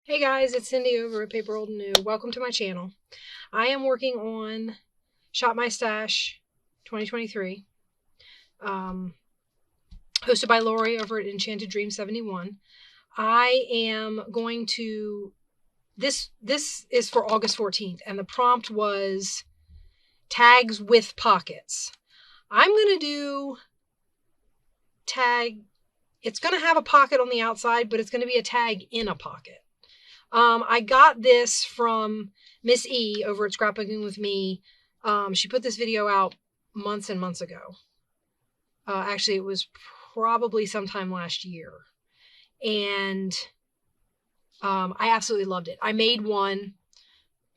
Hey guys, it's Cindy over at Paper Old and New. Welcome to my channel. I am working on Shop My Stash 2023, hosted by Lorie over at Enchanted Dream 71. I am going to, this is for August 14th, and the prompt was tags with pockets. I'm going to do tag, it's going to have a pocket on the outside, but it's going to be a tag in a pocket. I got this from Miss E over at Scrapbooking with Me. She put this video out months and months ago. Actually, it was probably sometime last year. And I absolutely loved it. I made one.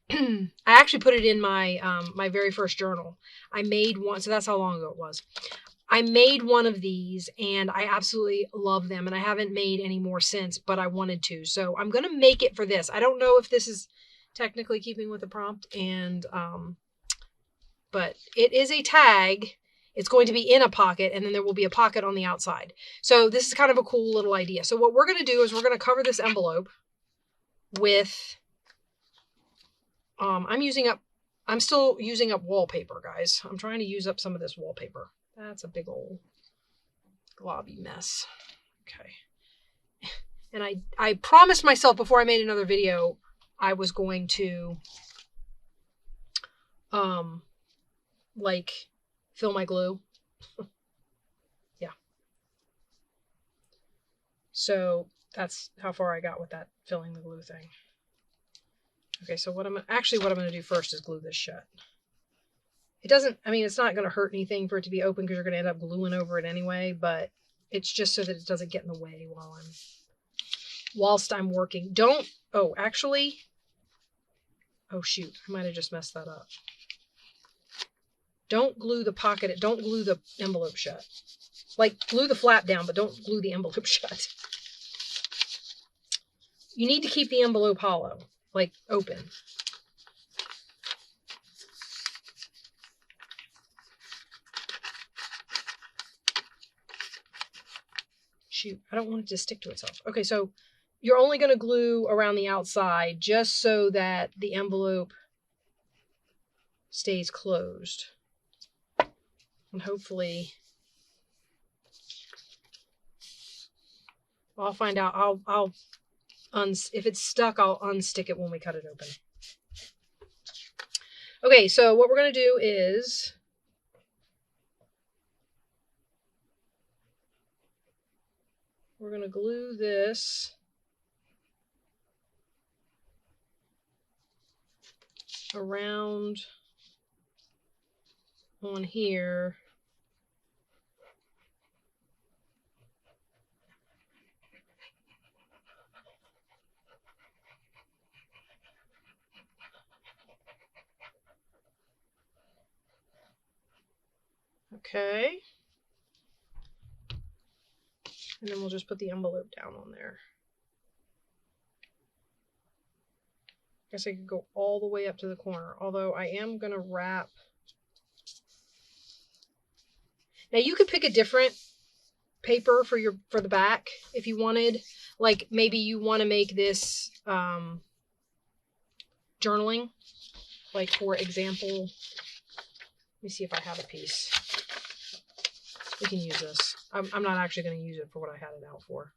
I actually put it in my my very first journal. I made one, so that's how long ago it was. I made one of these and I absolutely love them, and I haven't made any more since, but I wanted to. So I'm going to make it for this. I don't know if this is technically keeping with the prompt, and but it is a tag. It's going to be in a pocket, and then there will be a pocket on the outside. So this is kind of a cool little idea. So what we're going to do is we're going to cover this envelope with, I'm still using up wallpaper, guys. I'm trying to use up some of this wallpaper. That's a big old globby mess. Okay. And I promised myself before I made another video, I was going to, like, fill my glue. Yeah. So that's how far I got with that filling the glue thing. Okay, so what I'm going to do first is glue this shut. It doesn't, I mean, it's not going to hurt anything for it to be open because you're going to end up gluing over it anyway, but it's just so that it doesn't get in the way whilst I'm working. Oh shoot, I might have just messed that up. Don't glue the pocket, don't glue the envelope shut. Like, glue the flap down, but don't glue the envelope shut. You need to keep the envelope hollow, like open. Shoot, I don't want it to stick to itself. Okay, so you're only going to glue around the outside just so that the envelope stays closed. And hopefully, I'll find out. If it's stuck, I'll unstick it when we cut it open. Okay, so what we're going to do is we're going to glue this around on here. Okay. And then we'll just put the envelope down on there. I guess I could go all the way up to the corner, although I am going to wrap. Now you could pick a different paper for the back if you wanted. Like, maybe you want to make this journaling. Like, for example, let me see if I have a piece. We can use this. I'm not actually going to use it for what I had it out for.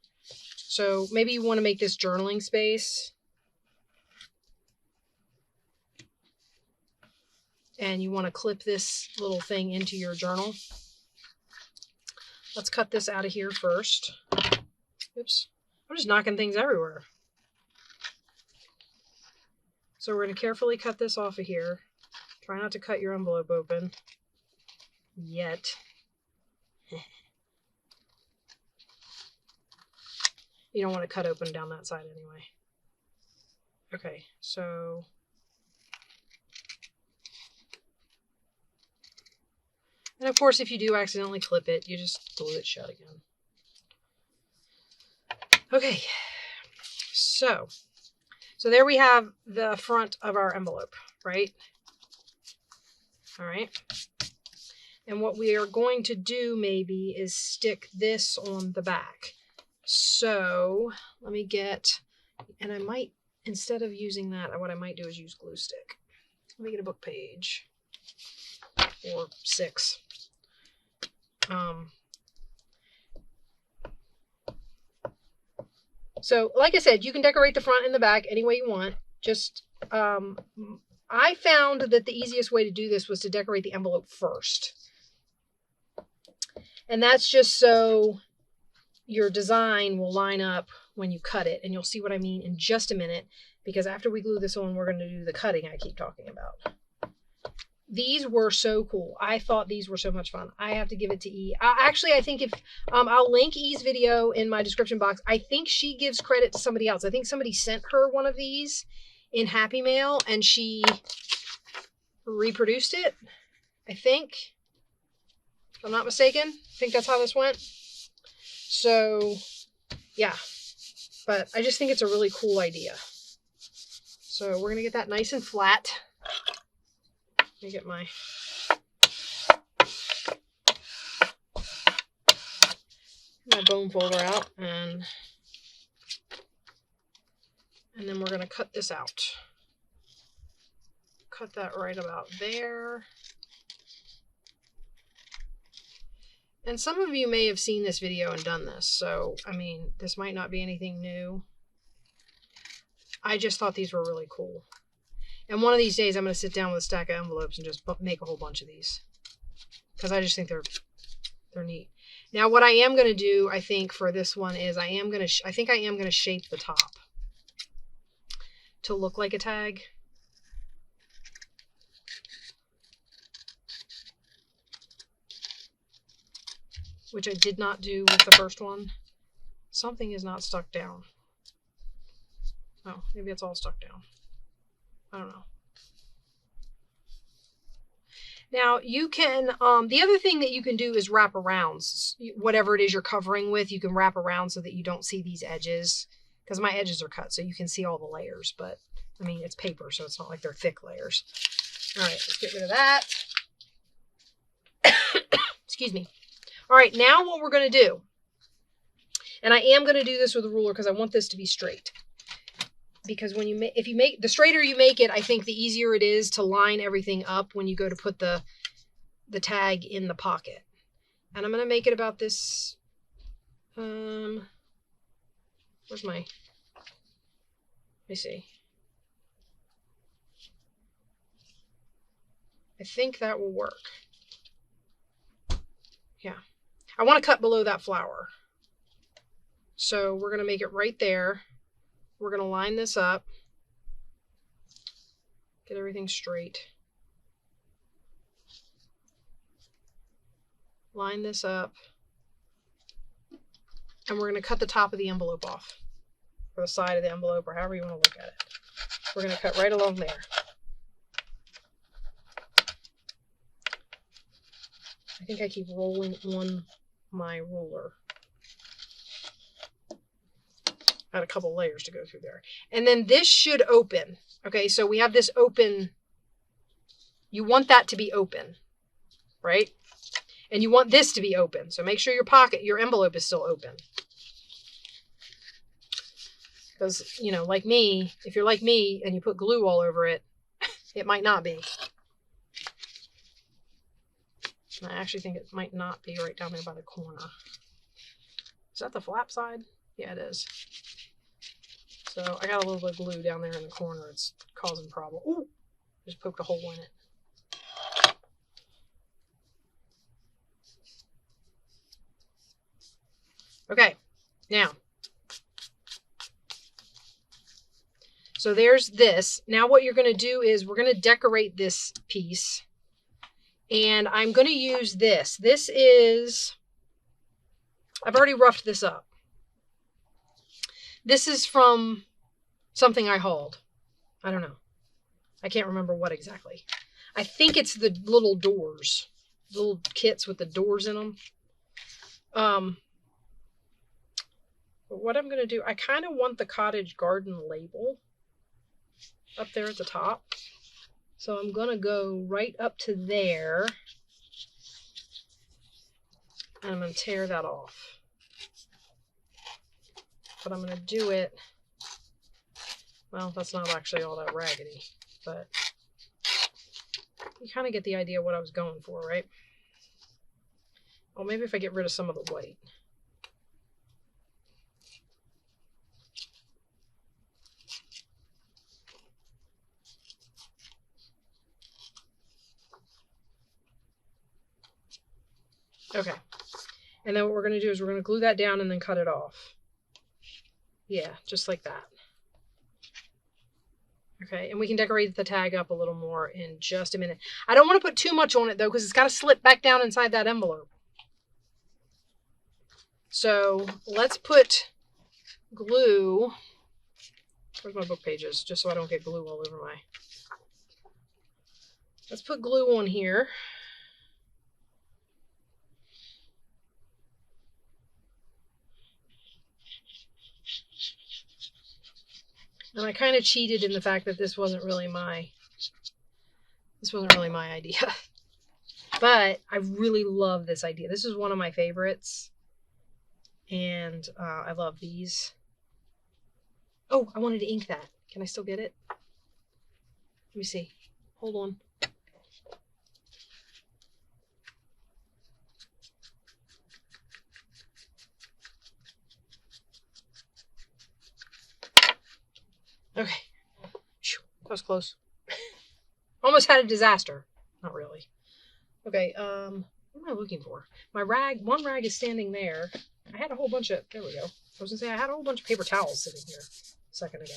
So maybe you want to make this journaling space. And you want to clip this little thing into your journal. Let's cut this out of here first. Oops. I'm just knocking things everywhere. So we're going to carefully cut this off of here. Try not to cut your envelope open yet. You don't want to cut open down that side anyway. Okay, so and of course, if you do accidentally clip it, you just glue it shut again. Okay, so there we have the front of our envelope, right? All right. And what we are going to do maybe is stick this on the back. So let me get, and I might instead of using that, what I might do is use glue stick. Let me get a book page or 6. So like I said, you can decorate the front and the back any way you want. Just, I found that the easiest way to do this was to decorate the envelope first. And that's just so your design will line up when you cut it. And you'll see what I mean in just a minute, because after we glue this on, we're going to do the cutting I keep talking about. These were so cool. I thought these were so much fun. I have to give it to E. Actually, I think if I'll link E's video in my description box. I think she gives credit to somebody else. I think somebody sent her one of these in Happy Mail and she reproduced it. I think, if I'm not mistaken. I think that's how this went. So, yeah. But I just think it's a really cool idea. So we're going to get that nice and flat. Let me get my bone folder out, and then we're going to cut this out. Cut that right about there. And some of you may have seen this video and done this, so I mean, this might not be anything new. I just thought these were really cool. And one of these days I'm going to sit down with a stack of envelopes and just make a whole bunch of these, because I just think they're neat. Now what I am going to do, I think, for this one is I am going to shape the top to look like a tag. Which I did not do with the first one. Something is not stuck down. Oh, maybe it's all stuck down. I don't know. Now you can, the other thing that you can do is wrap around. Whatever it is you're covering with, you can wrap around so that you don't see these edges. Because my edges are cut, so you can see all the layers. But, I mean, it's paper, so it's not like they're thick layers. All right, let's get rid of that. Excuse me. All right, now what we're going to do, and I am going to do this with a ruler because I want this to be straight. Because when the straighter you make it, I think the easier it is to line everything up when you go to put the tag in the pocket. And I'm going to make it about this, where's my, let me see. I think that will work. Yeah. I want to cut below that flower. So we're going to make it right there. We're going to line this up. Get everything straight. Line this up. And we're going to cut the top of the envelope off. Or the side of the envelope, or however you want to look at it. We're going to cut right along there. I think I keep rolling on my ruler. I had a couple layers to go through there. And then this should open. Okay, so we have this open. You want that to be open, right? And you want this to be open. So make sure your envelope is still open. Because, you know, like me, if you're like me and you put glue all over it, it might not be. I actually think it might not be right down there by the corner. Is that the flap side? Yeah, it is. So I got a little bit of glue down there in the corner. It's causing problem. Ooh, just poked a hole in it. Okay, now. So there's this. Now what you're going to do is we're going to decorate this piece. And I'm going to use this. This is, I've already roughed this up. This is from something I hauled. I don't know. I can't remember what exactly. I think it's the little doors. Little kits with the doors in them. But what I'm going to do, I kind of want the cottage garden label up there at the top. So I'm going to go right up to there. And I'm going to tear that off. But I'm going to do it Well, that's not actually all that raggedy, but you kind of get the idea what I was going for, right? Well, maybe if I get rid of some of the white. Okay. And then what we're going to do is we're going to glue that down and then cut it off. Yeah, just like that. Okay, and we can decorate the tag up a little more in just a minute. I don't want to put too much on it, though, because it's got to slip back down inside that envelope. So let's put glue. Where's my book pages? Just so I don't get glue all over my... Let's put glue on here. And I kind of cheated in the fact that this wasn't really my idea. But I really love this idea. This is one of my favorites. And I love these. Oh, I wanted to ink that. Can I still get it? Let me see. Hold on. Okay. That was close. Almost had a disaster. Not really. Okay, what am I looking for? My rag, one rag is standing there. I had a whole bunch of, there we go. I was going to say I had a whole bunch of paper towels sitting here a second ago.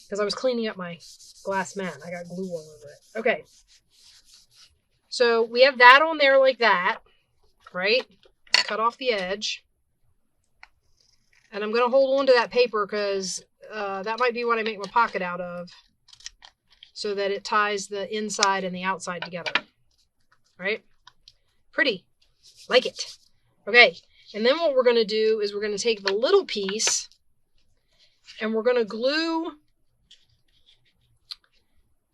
Because I was cleaning up my glass mat. I got glue all over it. Okay. So we have that on there like that, right? Cut off the edge. And I'm going to hold on to that paper because that might be what I make my pocket out of. So that it ties the inside and the outside together. Right? Pretty. Like it. Okay. And then what we're going to do is we're going to take the little piece and we're going to glue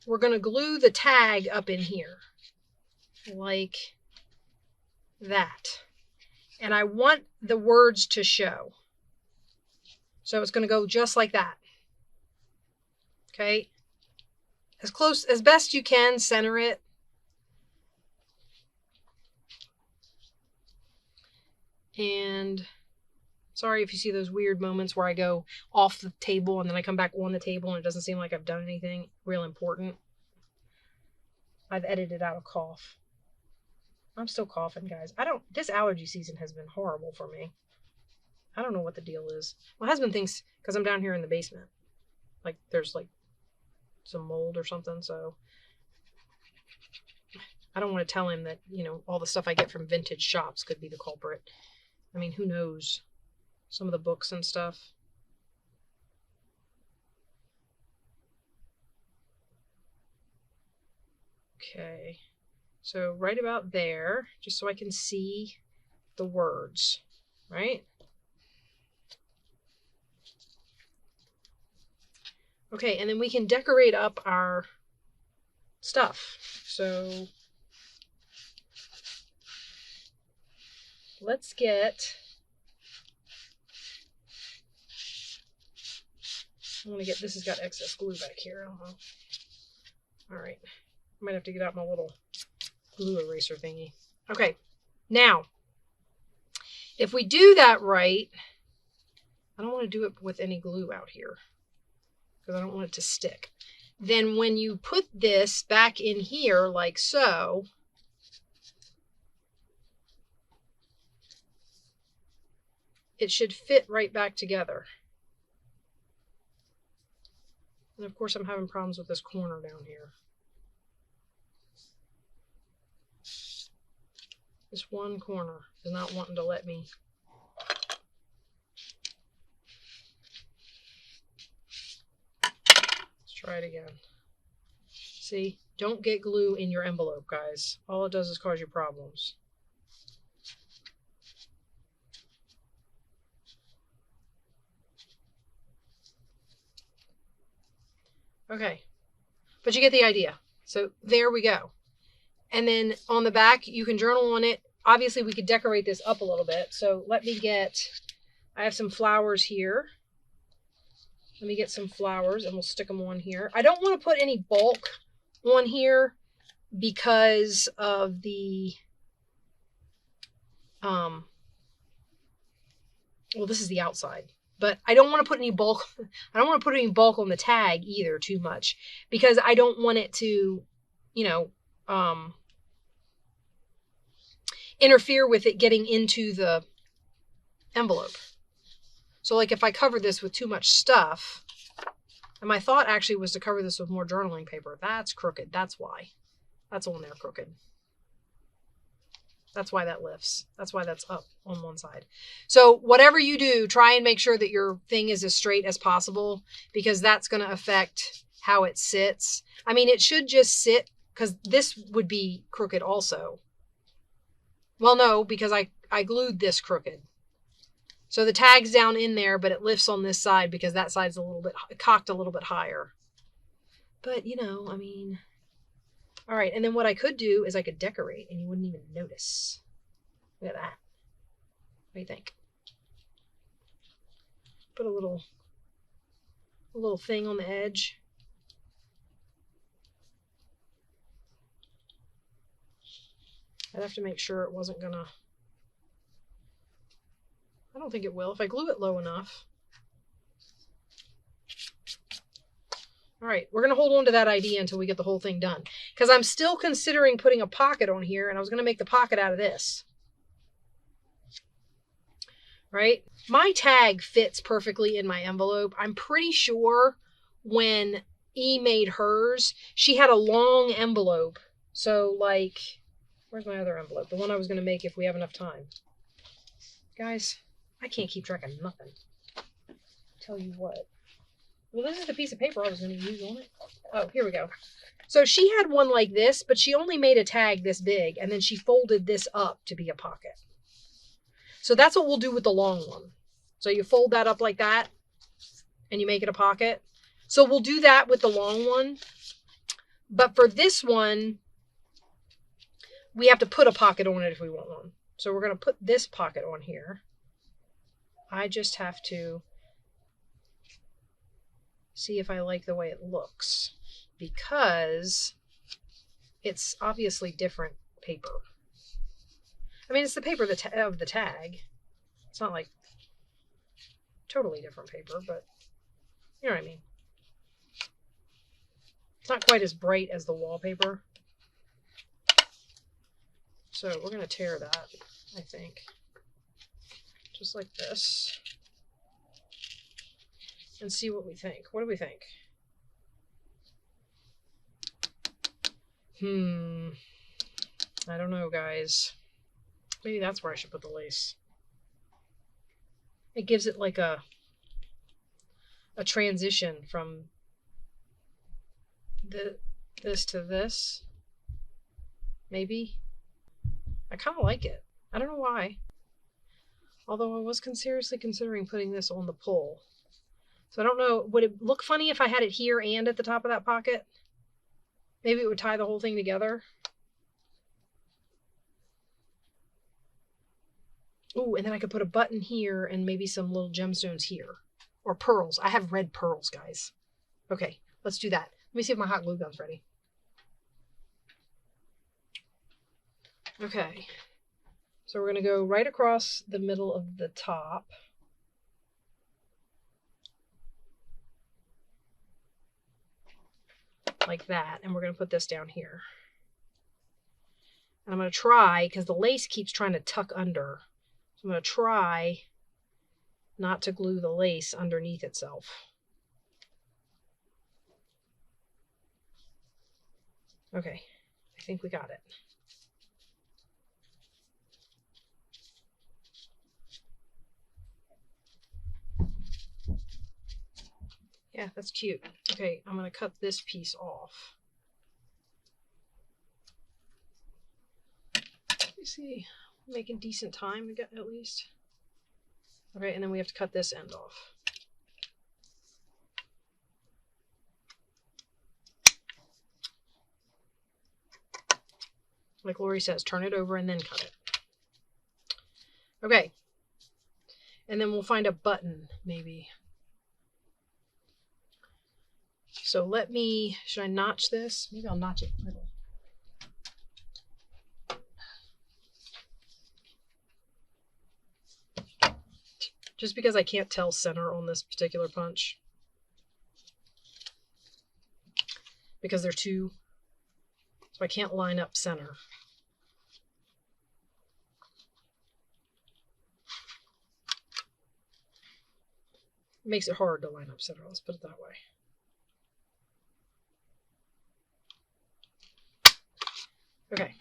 the tag up in here. Like that. And I want the words to show. So it's going to go just like that. Okay? As close, as best you can, center it. And sorry if you see those weird moments where I go off the table and then I come back on the table and it doesn't seem like I've done anything real important. I've edited out a cough. I'm still coughing, guys. This allergy season has been horrible for me. I don't know what the deal is. My husband thinks, because I'm down here in the basement, like there's like some mold or something, so I don't want to tell him that, you know, all the stuff I get from vintage shops could be the culprit. I mean, who knows? Some of the books and stuff. Okay. So right about there, just so I can see the words, right? Okay, and then we can decorate up our stuff. So let's get, this has got excess glue back here. I don't know. All right. I might have to get out my little glue eraser thingy. Okay. Now, if we do that right, I don't want to do it with any glue out here because I don't want it to stick. Then when you put this back in here like so, it should fit right back together. And of course I'm having problems with this corner down here. This one corner is not wanting to let me. Let's try it again. See, don't get glue in your envelope, guys. All it does is cause you problems. Okay, but you get the idea. So there we go. And then on the back, you can journal on it. Obviously, we could decorate this up a little bit. So let me get, I have some flowers here. Let me get some flowers and we'll stick them on here. I don't want to put any bulk on here because of the, well, this is the outside, but I don't want to put any bulk. I don't want to put any bulk on the tag either too much because I don't want it to, you know, interfere with it getting into the envelope. So like if I cover this with too much stuff, and my thought actually was to cover this with more journaling paper. That's crooked. That's why. That's on there crooked. That's why that lifts. That's why that's up on one side. So whatever you do, try and make sure that your thing is as straight as possible because that's going to affect how it sits. I mean, it should just sit because this would be crooked also. Well, no, because I glued this crooked. So the tag's down in there, but it lifts on this side because that side's a little bit cocked a little bit higher. But, you know, I mean, all right. And then what I could do is I could decorate and you wouldn't even notice. Look at that. What do you think? Put a little thing on the edge. I'd have to make sure it wasn't gonna, I don't think it will if I glue it low enough. All right, we're going to hold on to that idea until we get the whole thing done. Because I'm still considering putting a pocket on here, and I was going to make the pocket out of this. Right? My tag fits perfectly in my envelope. I'm pretty sure when E made hers, she had a long envelope. So, like, where's my other envelope? The one I was going to make if we have enough time. Guys, I can't keep track of nothing. Tell you what. Well, this is the piece of paper I was going to use on it. Oh, here we go. So she had one like this, but she only made a tag this big, and then she folded this up to be a pocket. So that's what we'll do with the long one. So you fold that up like that, and you make it a pocket. So we'll do that with the long one. But for this one, we have to put a pocket on it if we want one. So we're going to put this pocket on here. I just have to see if I like the way it looks because it's obviously different paper. I mean, it's the paper of the tag. It's not like totally different paper, but you know what I mean. It's not quite as bright as the wallpaper. So we're going to tear that, I think. Just like this. And see what we think. What do we think? I don't know, guys. Maybe that's where I should put the lace. It gives it like a transition from this to this. Maybe. I kind of like it. I don't know why. Although I was seriously considering putting this on the pull. So I don't know, would it look funny if I had it here and at the top of that pocket? Maybe it would tie the whole thing together. Ooh, and then I could put a button here and maybe some little gemstones here. Or pearls. I have red pearls, guys. Okay, let's do that. Let me see if my hot glue gun's ready. Okay. So we're going to go right across the middle of the top. Like that, and we're going to put this down here. And I'm going to try, because the lace keeps trying to tuck under, so I'm going to try not to glue the lace underneath itself. Okay, I think we got it. Yeah, that's cute. Okay, I'm going to cut this piece off. Let me see. Making decent time at least. Okay, and then we have to cut this end off. Like Lorie says, turn it over and then cut it. Okay. And then we'll find a button, maybe. So should I notch this? Maybe I'll notch it a little. Just because I can't tell center on this particular punch. Because they're two, so I can't line up center. It makes it hard to line up center, let's put it that way. Okay.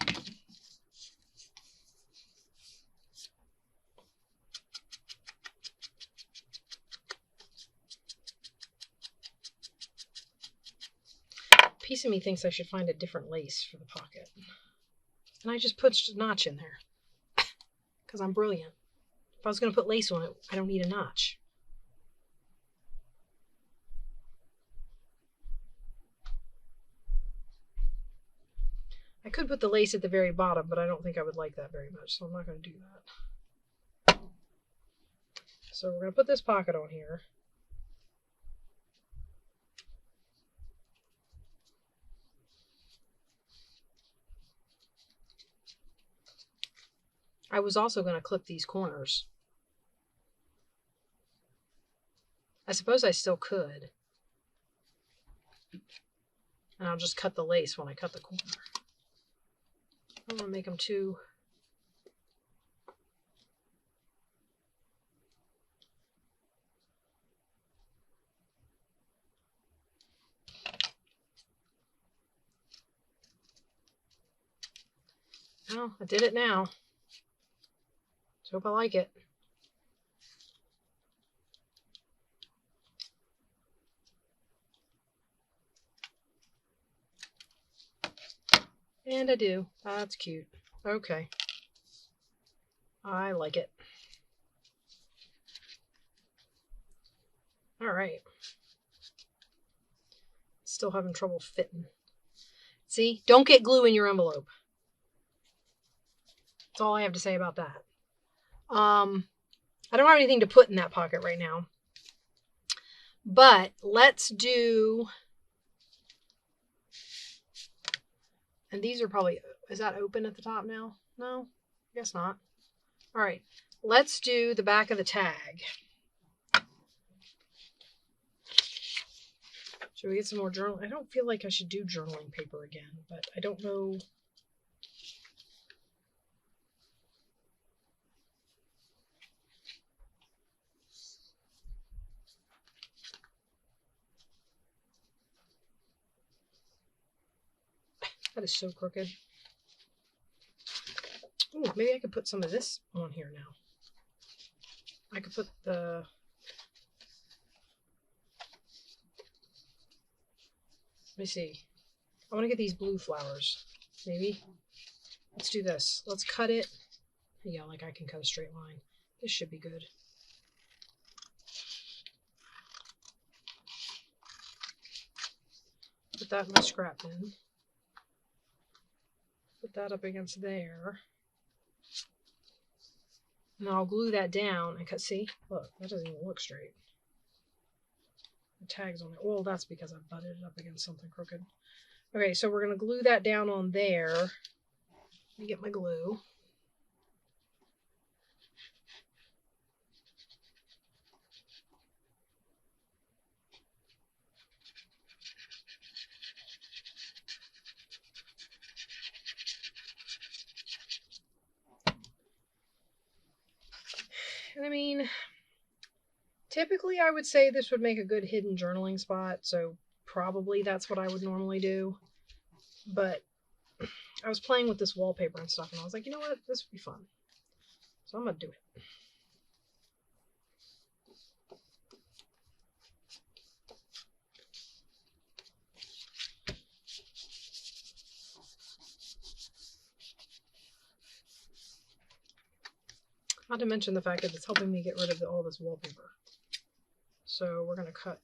Piece of me thinks I should find a different lace for the pocket. And I just put a notch in there. Because I'm brilliant. If I was going to put lace on it, I don't need a notch. I could put the lace at the very bottom, but I don't think I would like that very much, so I'm not going to do that. So we're going to put this pocket on here. I was also going to clip these corners. I suppose I still could. And I'll just cut the lace when I cut the corner. I don't want to make them too... Well, I did it now. So hope I like it. And I do. That's cute. Okay. I like it. All right. Still having trouble fitting. See? Don't get glue in your envelope. That's all I have to say about that. I don't have anything to put in that pocket right now. But let's do... And these are probably... Is that open at the top now? No? I guess not. All right. Let's do the back of the tag. Should we get some more journal? I don't feel like I should do journaling paper again, but I don't know... That is so crooked. Ooh, maybe I could put some of this on here now. I could put the... Let me see. I want to get these blue flowers. Maybe. Let's do this. Let's cut it. Yeah, like I can cut a straight line. This should be good. Put that in my scrap bin. Put that up against there. And I'll glue that down and cut. See? Look, that doesn't even look straight. The tag's on it. Well, that's because I butted it up against something crooked. Okay, so we're going to glue that down on there. Let me get my glue. And I mean, typically I would say this would make a good hidden journaling spot, so probably that's what I would normally do. But I was playing with this wallpaper and stuff, and I was like, you know what, this would be fun. So I'm going to do it. Not to mention the fact that it's helping me get rid of all this wallpaper. So we're going to cut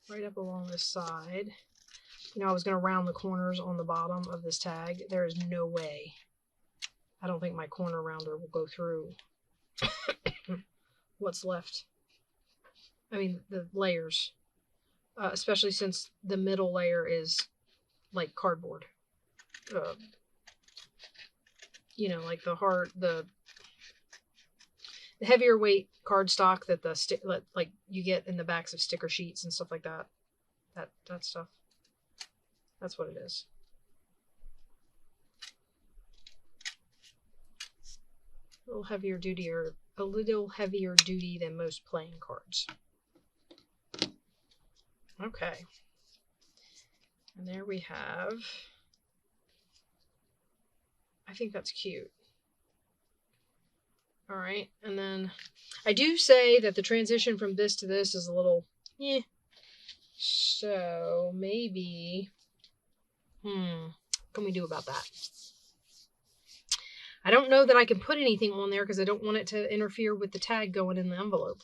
right up along this side. You know, I was going to round the corners on the bottom of this tag. There is no way. I don't think my corner rounder will go through what's left. I mean, the layers especially since the middle layer is like cardboard. You know, like the heavier weight cardstock that like you get in the backs of sticker sheets and stuff like that. That stuff. That's what it is. A little heavier duty than most playing cards. Okay. And there we have, I think that's cute. All right. And then I do say that the transition from this to this is a little, So maybe, what can we do about that? I don't know that I can put anything on there because I don't want it to interfere with the tag going in the envelope.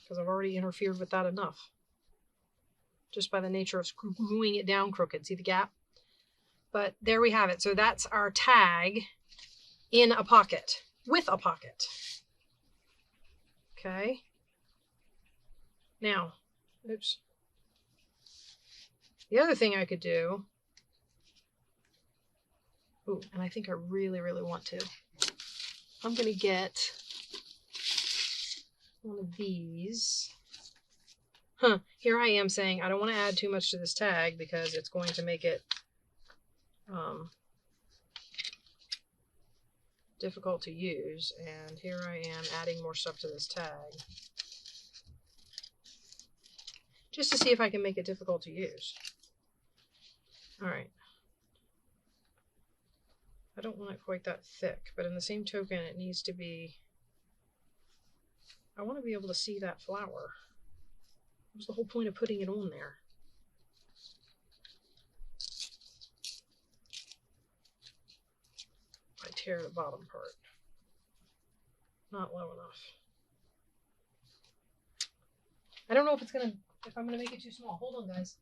Because I've already interfered with that enough. Just by the nature of gluing it down crooked. See the gap? But there we have it. So that's our tag in a pocket. With a pocket. Okay. Now, oops. The other thing I could do, and I think I really, really want to, I'm going to get one of these. Here I am saying I don't want to add too much to this tag because it's going to make it difficult to use. And here I am adding more stuff to this tag. Just to see if I can make it difficult to use. All right. I don't want it quite that thick, but in the same token, it needs to be, I want to be able to see that flower. What's the whole point of putting it on there? I tear the bottom part. Not low enough. I don't know if I'm gonna make it too small. Hold on, guys.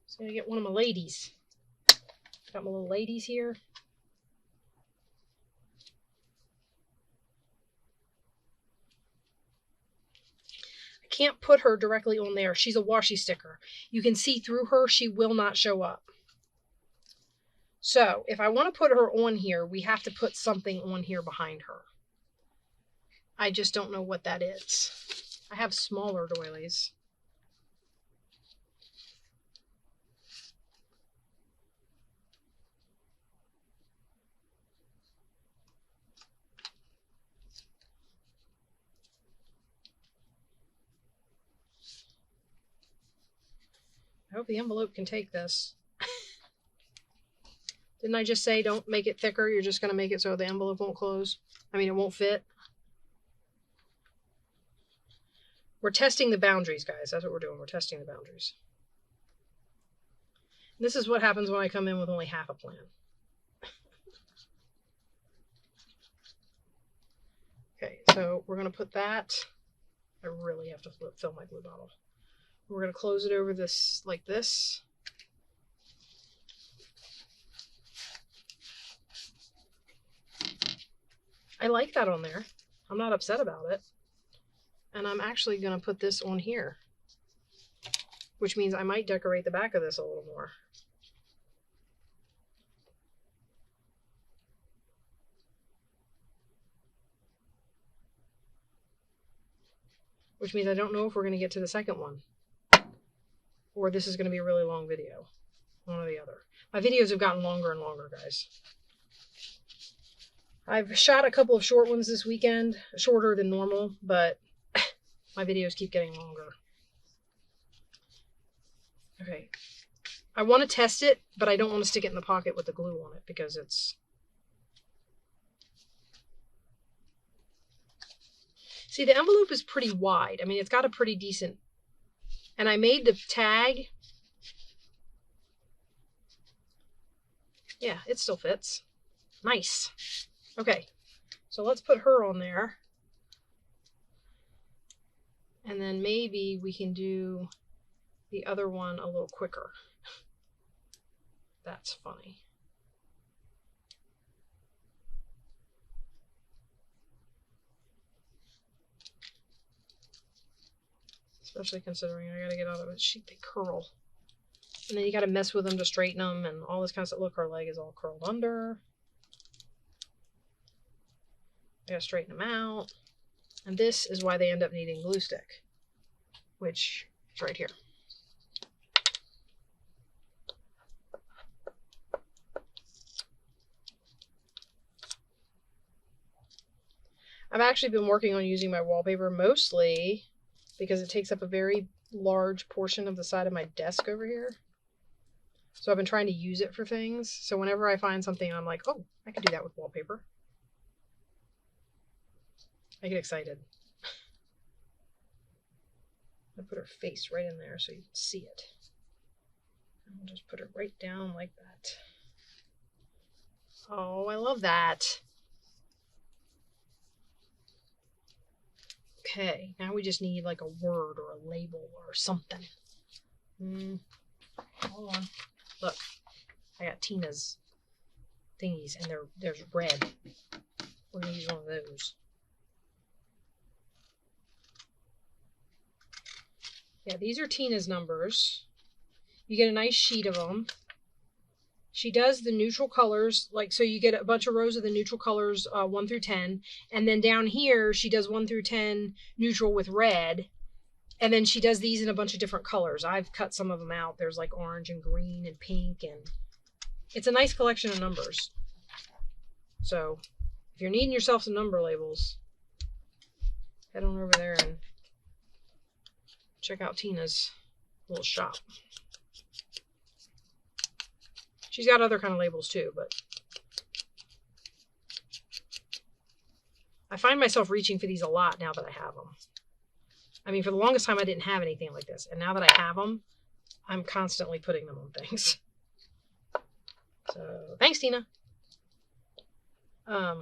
Just gonna get one of my ladies. Got my little ladies here. I can't put her directly on there. She's a washi sticker. You can see through her. She will not show up. So if I want to put her on here, we have to put something on here behind her. I just don't know what that is. I have smaller doilies. I hope the envelope can take this. Didn't I just say don't make it thicker? You're just going to make it so the envelope won't close. I mean, it won't fit. We're testing the boundaries, guys. That's what we're doing. We're testing the boundaries. This is what happens when I come in with only half a plan. Okay, so we're going to put that. I really have to fill my glue bottle. We're going to close it over this like this. I like that on there. I'm not upset about it. And I'm actually going to put this on here, which means I might decorate the back of this a little more. Which means I don't know if we're going to get to the second one. Or this is going to be a really long video. One or the other. My videos have gotten longer and longer, guys. I've shot a couple of short ones this weekend. Shorter than normal, but my videos keep getting longer. Okay. I want to test it, but I don't want to stick it in the pocket with the glue on it because it's... See, the envelope is pretty wide. I mean, it's got a pretty decent... And I made the tag. Yeah, it still fits. Nice. Okay, so let's put her on there. And then maybe we can do the other one a little quicker. That's funny. especially considering I gotta get out of it. They curl. And then you gotta mess with them to straighten them and all this kind of stuff. Look, her leg is all curled under. I gotta straighten them out. And this is why they end up needing glue stick, which is right here. I've actually been working on using my wallpaper mostly because it takes up a very large portion of the side of my desk over here. So I've been trying to use it for things. So whenever I find something, I'm like, oh, I could do that with wallpaper. I get excited. I put her face right in there so you can see it. And I'll just put her right down like that. Oh, I love that. Okay, now we just need like a word or a label or something. Hold on. Look, I got Tina's thingies and there's red. We're gonna use one of those. Yeah, these are Tina's numbers. You get a nice sheet of them. She does the neutral colors, like, so you get a bunch of rows of the neutral colors, 1 through 10. And then down here, she does 1 through 10 neutral with red. And then she does these in a bunch of different colors. I've cut some of them out. There's like orange and green and pink. And it's a nice collection of numbers. So if you're needing yourself some number labels, head on over there and check out Tina's little shop. She's got other kind of labels too, but I find myself reaching for these a lot now that I have them. I mean, for the longest time I didn't have anything like this, and now that I have them, I'm constantly putting them on things. So, thanks, Tina. Yeah.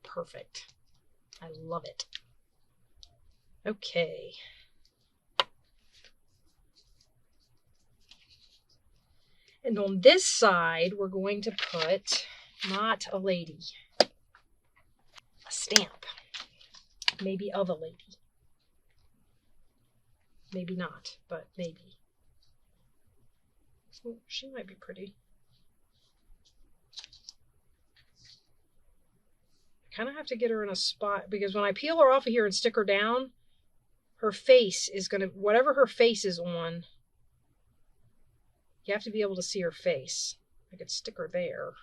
Perfect. I love it. Okay. And on this side, we're going to put not a lady, a stamp. Maybe of a lady. Maybe not, but maybe. Oh, she might be pretty. I kind of have to get her in a spot because when I peel her off of here and stick her down, her face is going to, whatever her face is on, you have to be able to see her face. I could stick her there.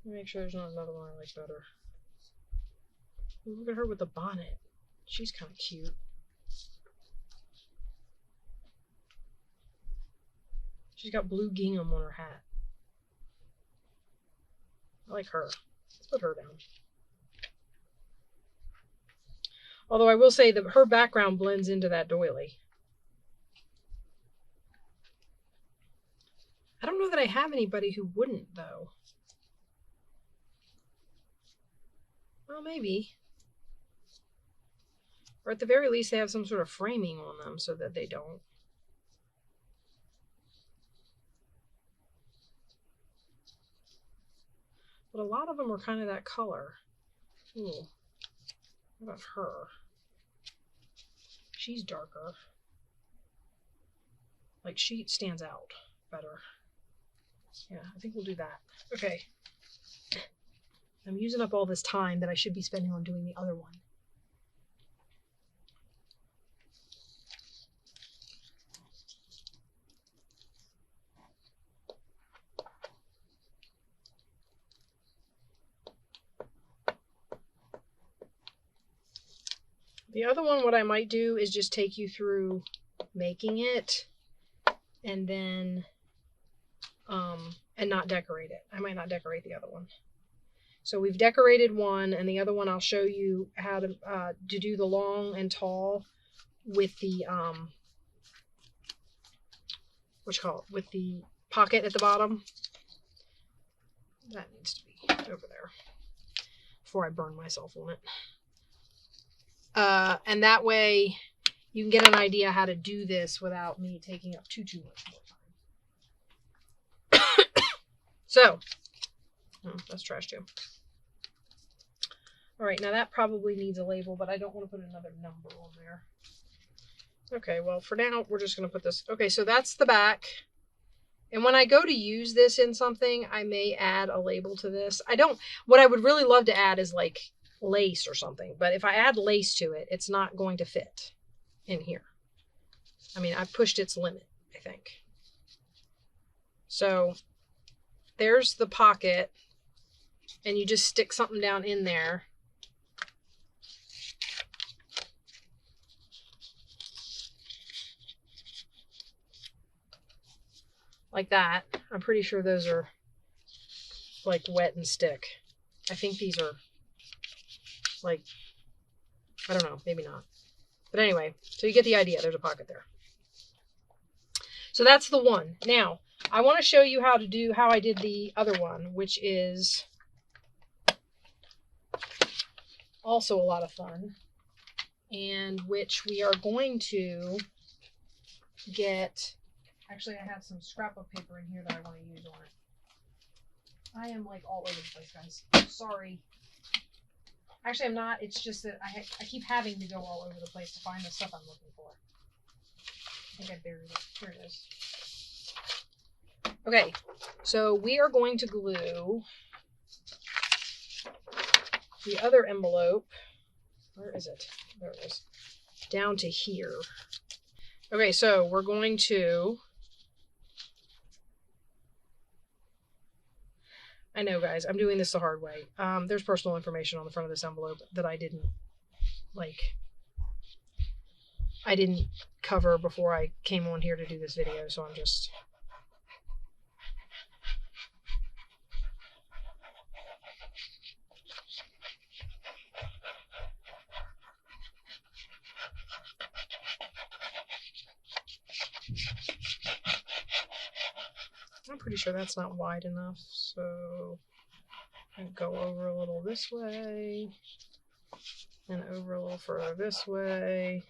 Make sure there's not another one I like better. Ooh, look at her with the bonnet. She's kind of cute. She's got blue gingham on her hat. I like her. Let's put her down. Although I will say that her background blends into that doily. I don't know that I have anybody who wouldn't, though. Well, maybe. Or at the very least, they have some sort of framing on them so that they don't. But a lot of them are kind of that color. Ooh. What about her? She's darker. Like, she stands out better. Yeah, I think we'll do that. Okay. I'm using up all this time that I should be spending on doing the other one. The other one, what I might do is just take you through making it and then, and not decorate it. I might not decorate the other one. So we've decorated one, and the other one I'll show you how to do the long and tall with the, what you call it, with the pocket at the bottom. That needs to be over there before I burn myself on it. And that way you can get an idea how to do this without me taking up too much more time. So, that's trash too. All right, now that probably needs a label, but I don't want to put another number on there. Okay, well, for now, we're just going to put this. Okay, so that's the back. And when I go to use this in something, I may add a label to this. What I would really love to add is like lace or something. But if I add lace to it, it's not going to fit in here. I mean, I've pushed its limit, I think. So there's the pocket. And you just stick something down in there. Like that. I'm pretty sure those are like wet and stick. I think these are like, I don't know, maybe not. But anyway, so you get the idea. There's a pocket there. So that's the one. Now, I want to show you how I did the other one, which is also a lot of fun, and which we are going to get. Actually, I have some scrapbook paper in here that I want to use on it. I am like all over the place, guys. Sorry. Actually, I'm not. It's just that I keep having to go all over the place to find the stuff I'm looking for. I think I buried it. Here it is. Okay, so we are going to glue the other envelope. Where is it? There it is. Down to here. Okay, so we're going to... I know, guys, I'm doing this the hard way. There's personal information on the front of this envelope that I didn't cover before I came on here to do this video, so I'm just... I'm pretty sure that's not wide enough, so I go over a little this way, and over a little further this way,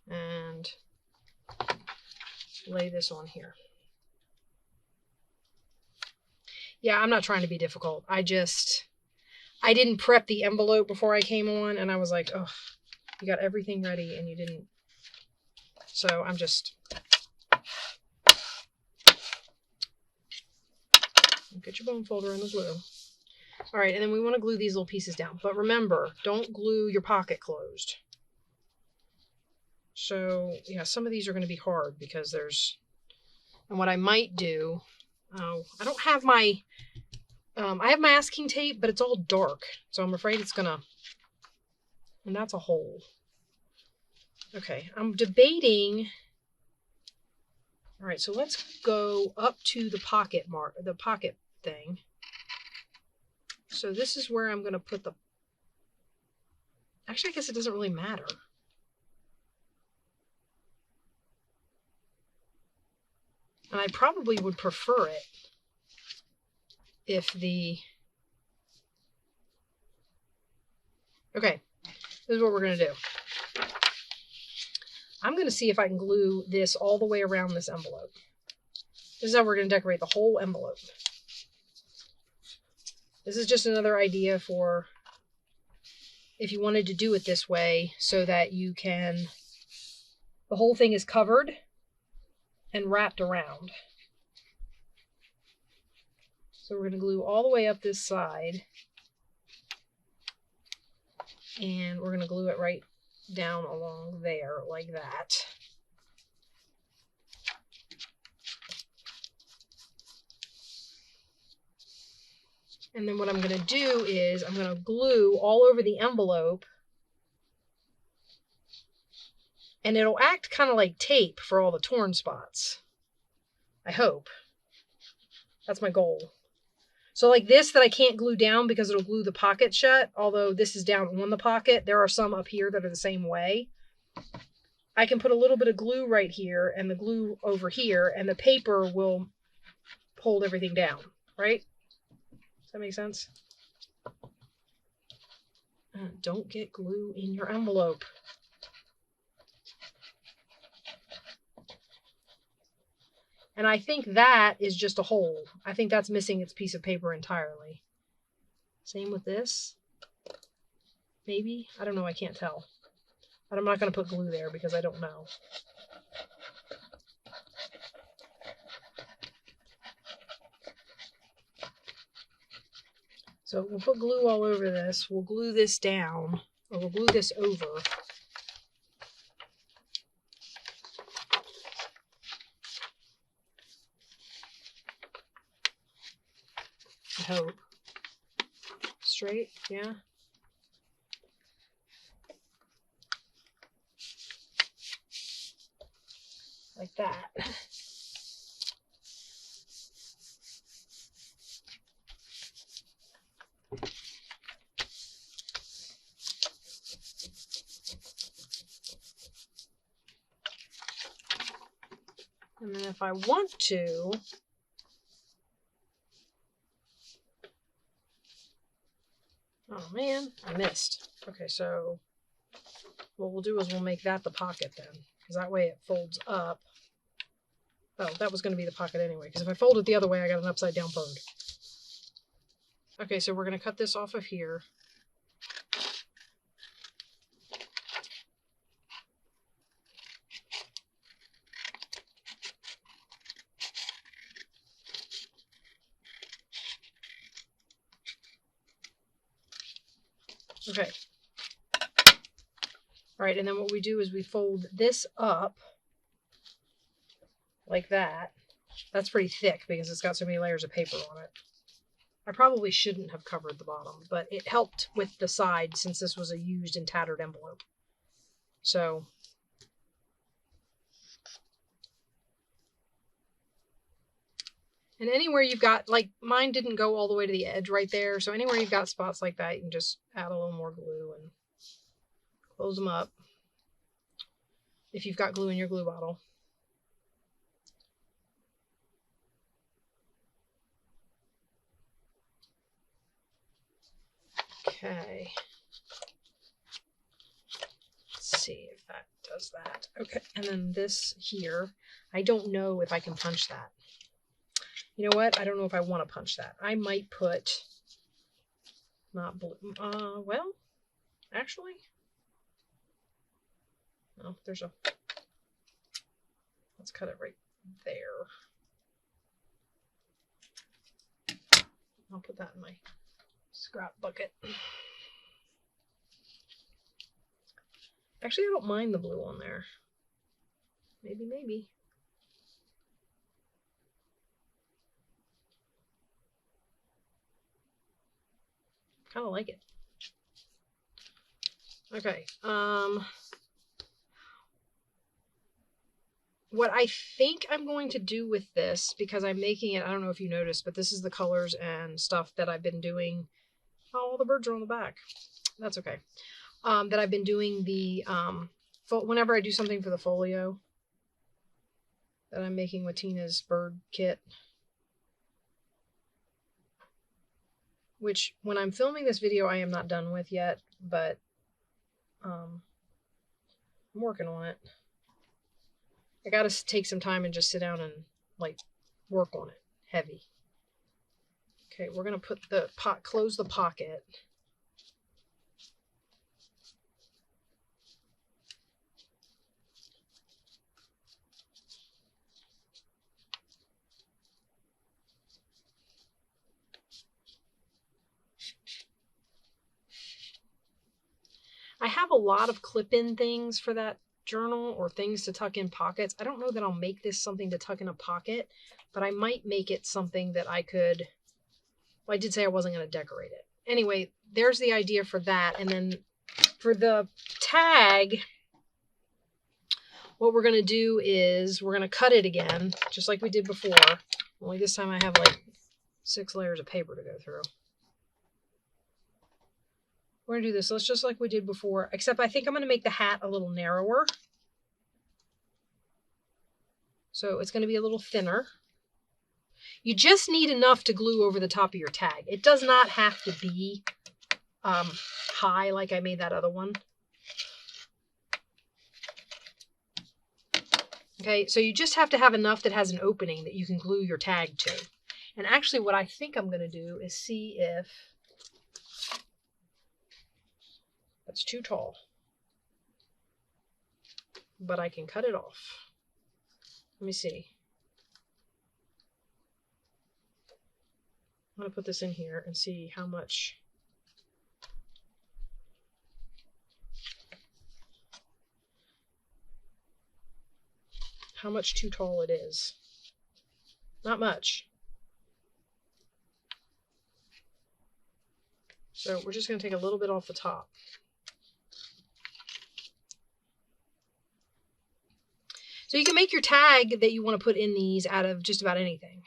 and lay this on here. Yeah, I'm not trying to be difficult. I didn't prep the envelope before I came on, and I was like, oh, you got everything ready, and you didn't. So I'm just... Get your bone folder in the glue. All right, and then we want to glue these little pieces down. But remember, don't glue your pocket closed. So, yeah, some of these are going to be hard because there's... And what I might do... Oh, I don't have my... I have masking tape, but it's all dark. So I'm afraid it's going to... And that's a hole. Okay, I'm debating... All right, so let's go up to the pocket thing. So this is where I'm going to put the... Actually, I guess it doesn't really matter. And I probably would prefer it if the... Okay, this is what we're going to do. I'm going to see if I can glue this all the way around this envelope. This is how we're going to decorate the whole envelope. This is just another idea for if you wanted to do it this way so that you can... The whole thing is covered and wrapped around. So we're going to glue all the way up this side. And we're going to glue it right down along there like that. And then what I'm going to do is I'm going to glue all over the envelope. And it'll act kind of like tape for all the torn spots. I hope. That's my goal. So like this that I can't glue down because it'll glue the pocket shut, although this is down on the pocket. There are some up here that are the same way. I can put a little bit of glue right here and the glue over here, and the paper will hold everything down, right? Does that make sense? Don't get glue in your envelope. And I think that is just a hole. I think that's missing its piece of paper entirely. Same with this. Maybe? I don't know. I can't tell. But I'm not going to put glue there because I don't know. So we'll put glue all over this. We'll glue this down, or we'll glue this over. I hope. Straight, yeah. Like that. And then if I want to, oh man, I missed. Okay, so what we'll do is we'll make that the pocket then, because that way it folds up. Oh, that was going to be the pocket anyway, because if I fold it the other way, I got an upside down bird. Okay, so we're going to cut this off of here. Okay. All right, and then what we do is we fold this up like that. That's pretty thick because it's got so many layers of paper on it. I probably shouldn't have covered the bottom, but it helped with the side since this was a used and tattered envelope. So, and anywhere you've got, like mine didn't go all the way to the edge right there, so anywhere you've got spots like that, you can just add a little more glue and close them up if you've got glue in your glue bottle. Okay. Let's see if that does that. Okay, and then this here, I don't know if I can punch that. You know what? I don't know if I want to punch that. I might put, not blue, well, actually, oh, there's a, let's cut it right there. I'll put that in my scrap bucket. Actually, I don't mind the blue on there. Maybe. Kind of like it. Okay. What I think I'm going to do with this, because I'm making it, I don't know if you noticed, but this is the colors and stuff that I've been doing. Oh, the birds are on the back. That's okay. That I've been doing the, whenever I do something for the folio that I'm making with Tina's bird kit. Which, when I'm filming this video, I am not done with yet, but I'm working on it. I gotta take some time and just sit down and, like, work on it. Heavy. Okay, we're gonna put the close the pocket. I have a lot of clip-in things for that journal, or things to tuck in pockets. I don't know that I'll make this something to tuck in a pocket, but I might make it something that I could, well, I did say I wasn't going to decorate it. Anyway, there's the idea for that. And then for the tag, what we're going to do is we're going to cut it again, just like we did before. Only this time I have like 6 layers of paper to go through. We're going to do this just like we did before, except I think I'm going to make the hat a little narrower. So it's going to be a little thinner. You just need enough to glue over the top of your tag. It does not have to be high like I made that other one. Okay, so you just have to have enough that has an opening that you can glue your tag to. And actually what I think I'm going to do is see if that's too tall. But I can cut it off. Let me see. I'm going to put this in here and see how much. How much too tall it is. Not much. So we're just going to take a little bit off the top. So you can make your tag that you want to put in these out of just about anything.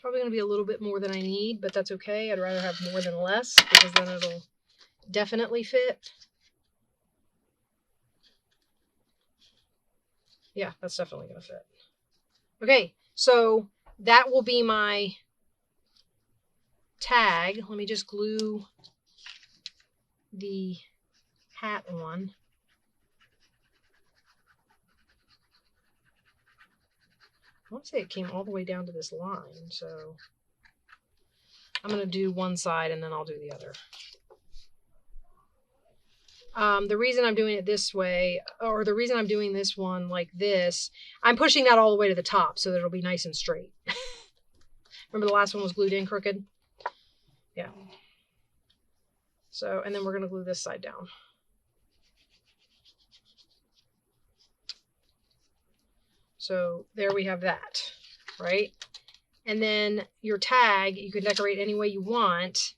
Probably going to be a little bit more than I need, but that's okay. I'd rather have more than less because then it'll definitely fit. Yeah, that's definitely going to fit. Okay, so that will be my tag. Let me just glue the hat on. I want to say it came all the way down to this line, so I'm going to do one side and then I'll do the other. The reason I'm doing it this way, or the reason I'm doing this one like this, I'm pushing that all the way to the top so that it'll be nice and straight. Remember the last one was glued in crooked? Yeah. So, and then we're going to glue this side down. So there we have that, right? And then your tag, you can decorate any way you want.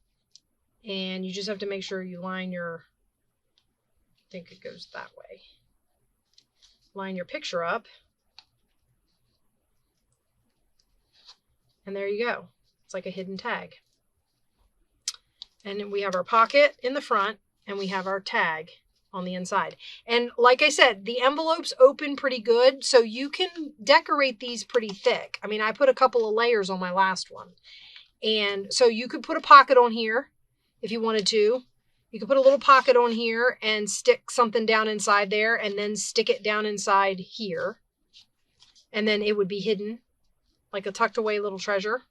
And you just have to make sure you line your, I think it goes that way. Line your picture up. And there you go. It's like a hidden tag. And then we have our pocket in the front and we have our tag on the inside. And like I said, the envelopes open pretty good, so you can decorate these pretty thick. I mean, I put a couple of layers on my last one. And so you could put a pocket on here if you wanted to. You could put a little pocket on here and stick something down inside there and then stick it down inside here. And then it would be hidden like a tucked away little treasure.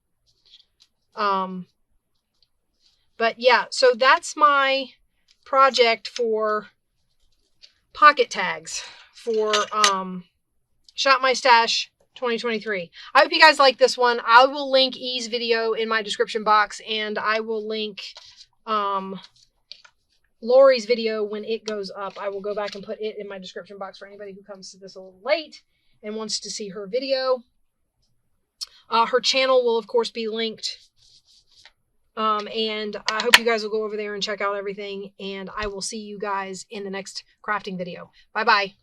But yeah, so that's my project for pocket tags for Shop My Stash 2023. I hope you guys like this one. I will link E's video in my description box, and I will link Lorie's video when it goes up. I will go back and put it in my description box for anybody who comes to this a little late and wants to see her video. Her channel will, of course, be linked. And I hope you guys will go over there and check out everything. And I will see you guys in the next crafting video. Bye-bye.